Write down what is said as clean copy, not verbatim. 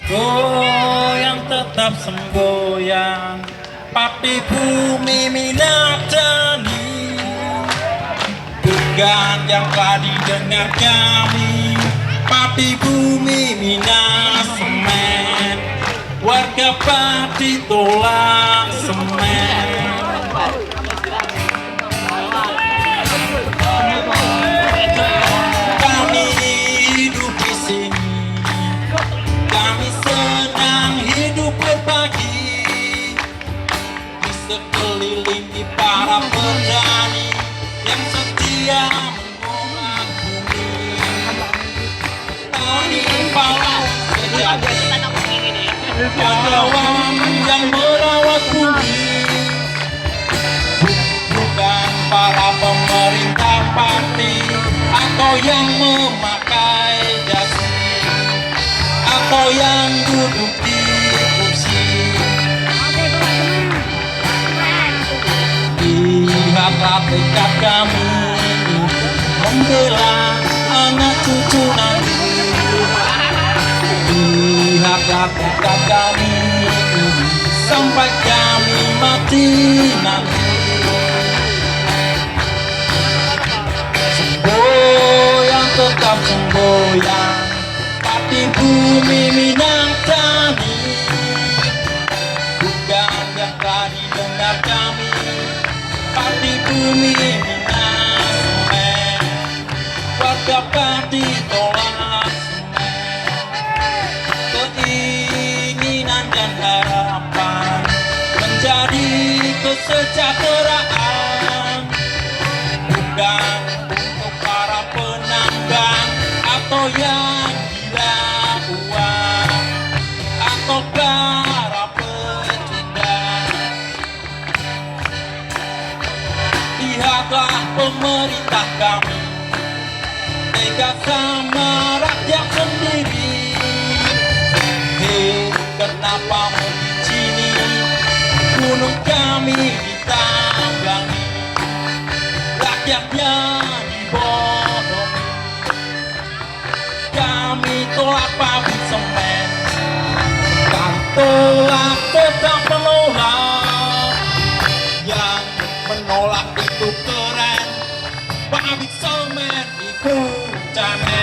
Goyang tetap semboyang, Papi bumi minatani. Bukan yang tadi dengar kami, Papi bumi minat semen, warga Pati tolak semen. Kami hidup di sini, kami senang hidup berbagi, di sekeliling para berani yang setia menolak bumi. Tani pahlawan sejati, pahlawan yang merawat bumi, bukan para pemerintah Pati atau yang memakai dasi atau yang duduk di kursi. Lihatlah tekad kami membela anak cucu nanti. Lihatlah tekad kami sampai kami mati nanti. Semboyang tetap semboyang, Pati bumi minatani. Bukan yang tadi dengar kami, Pati bumi minat semen, warga Pati tolak semen. Keinginan dan harapan menjadi kesejahteraan, bukan untuk para penambang atau yang gila uang atau para pecundang. Lihatlah pemerintah kami tega sama rakyat sendiri. Hei, kenapa membicini gunung kami ditamblangi, rakyatnya dibodohi. Kami tolak pabrik semen, kami tolak tetap menolak. Yang menolak itu keren, pabrik semen itu cemen.